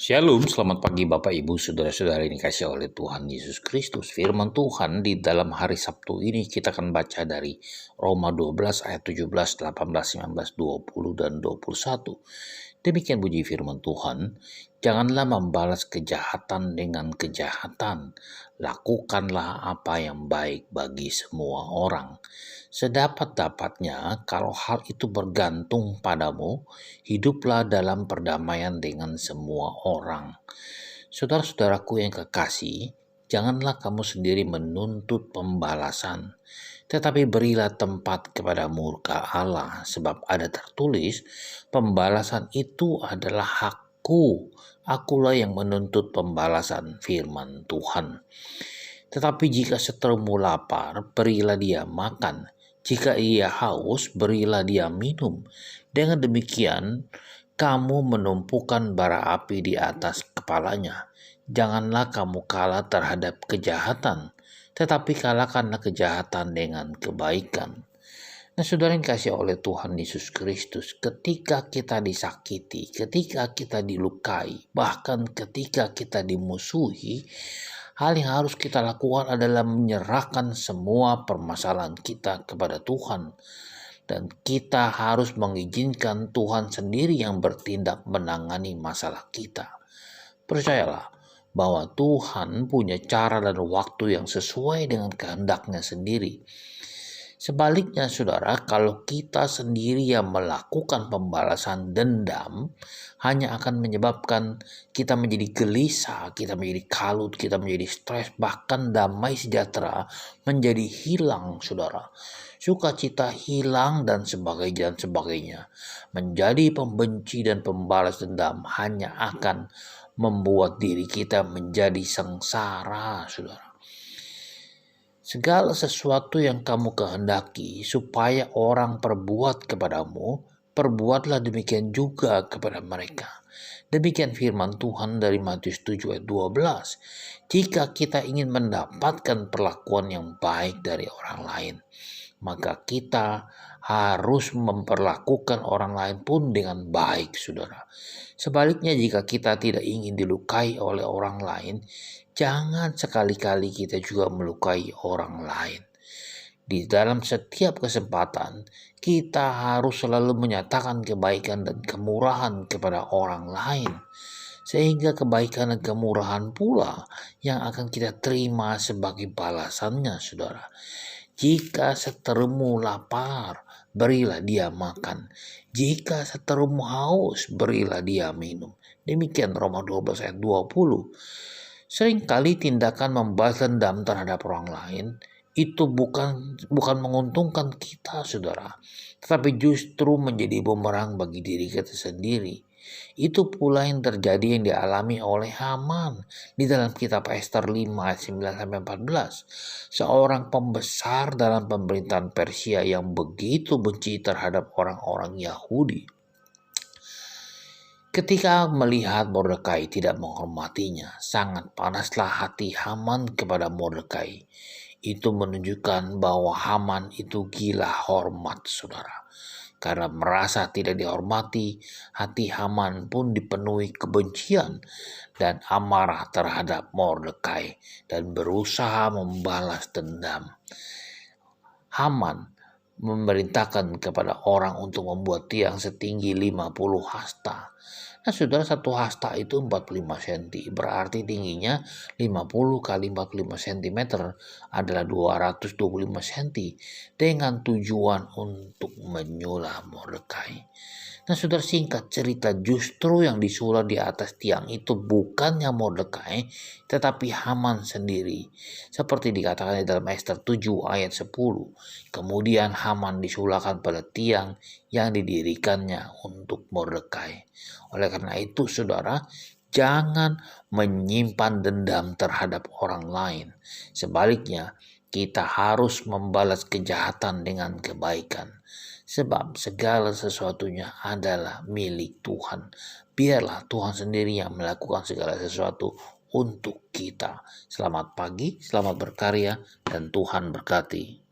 Shalom, selamat pagi Bapak Ibu Saudara-saudara yang dikasihi oleh Tuhan Yesus Kristus. Firman Tuhan di dalam hari Sabtu ini kita akan baca dari Roma 12 ayat 17, 18, 19, 20 dan 21. Demikian bunyi firman Tuhan, janganlah membalas kejahatan dengan kejahatan, lakukanlah apa yang baik bagi semua orang. Sedapat-dapatnya kalau hal itu bergantung padamu, hiduplah dalam perdamaian dengan semua orang. Saudara-saudaraku yang kekasih, janganlah kamu sendiri menuntut pembalasan, tetapi berilah tempat kepada murka Allah, sebab ada tertulis, pembalasan itu adalah hakku, akulah yang menuntut pembalasan, firman Tuhan. Tetapi jika seterumu lapar, berilah dia makan. Jika ia haus, berilah dia minum. Dengan demikian, kamu menumpukan bara api di atas kepalanya. Janganlah kamu kalah terhadap kejahatan, tetapi kalahkanlah kejahatan dengan kebaikan. Nah, saudara yang kasih oleh Tuhan Yesus Kristus, ketika kita disakiti, ketika kita dilukai, bahkan ketika kita dimusuhi, hal yang harus kita lakukan adalah menyerahkan semua permasalahan kita kepada Tuhan. Dan kita harus mengizinkan Tuhan sendiri yang bertindak menangani masalah kita. Percayalah bahwa Tuhan punya cara dan waktu yang sesuai dengan kehendaknya sendiri. Sebaliknya saudara, kalau kita sendiri yang melakukan pembalasan dendam, hanya akan menyebabkan kita menjadi gelisah, kita menjadi kalut, kita menjadi stres, bahkan damai sejahtera menjadi hilang saudara. Sukacita hilang dan sebagainya. Menjadi pembenci dan pembalas dendam hanya akan membuat diri kita menjadi sengsara saudara. Segala sesuatu yang kamu kehendaki supaya orang perbuat kepadamu, perbuatlah demikian juga kepada mereka. Demikian firman Tuhan dari Matius 7 ayat 12. Jika kita ingin mendapatkan perlakuan yang baik dari orang lain, maka kita harus memperlakukan orang lain pun dengan baik, saudara. Sebaliknya, jika kita tidak ingin dilukai oleh orang lain, jangan sekali-kali kita juga melukai orang lain. Di dalam setiap kesempatan, kita harus selalu menyatakan kebaikan dan kemurahan kepada orang lain. Sehingga kebaikan dan kemurahan pula yang akan kita terima sebagai balasannya, saudara. Jika seterumu lapar, berilah dia makan. Jika seterumu haus, berilah dia minum. Demikian Roma 12 ayat 20. Seringkali tindakan membalas dendam terhadap orang lain itu bukan menguntungkan kita, saudara, tetapi justru menjadi bumerang bagi diri kita sendiri. Itu pula yang terjadi yang dialami oleh Haman di dalam kitab Ester 5 ayat 9-14. Seorang pembesar dalam pemerintahan Persia yang begitu benci terhadap orang-orang Yahudi. Ketika melihat Mordekai tidak menghormatinya, sangat panaslah hati Haman kepada Mordekai. Itu menunjukkan bahwa Haman itu gila hormat, saudara. Karena merasa tidak dihormati, hati Haman pun dipenuhi kebencian dan amarah terhadap Mordekai dan berusaha membalas dendam. Haman memerintahkan kepada orang untuk membuat tiang setinggi 50 hasta. Nah, saudara, satu hasta itu 45 cm, berarti tingginya 50 kali 45 cm adalah 225 cm dengan tujuan untuk menyulah Mordekai. Nah, saudara, singkat cerita, justru yang disulah di atas tiang itu bukannya Mordekai, tetapi Haman sendiri. Seperti dikatakan di dalam Ester 7 ayat 10. Kemudian Haman disulahkan pada tiang yang didirikannya untuk Mordekai. Oleh karena itu, saudara, jangan menyimpan dendam terhadap orang lain. Sebaliknya, kita harus membalas kejahatan dengan kebaikan. Sebab segala sesuatunya adalah milik Tuhan. Biarlah Tuhan sendiri yang melakukan segala sesuatu untuk kita. Selamat pagi, selamat berkarya, dan Tuhan berkati.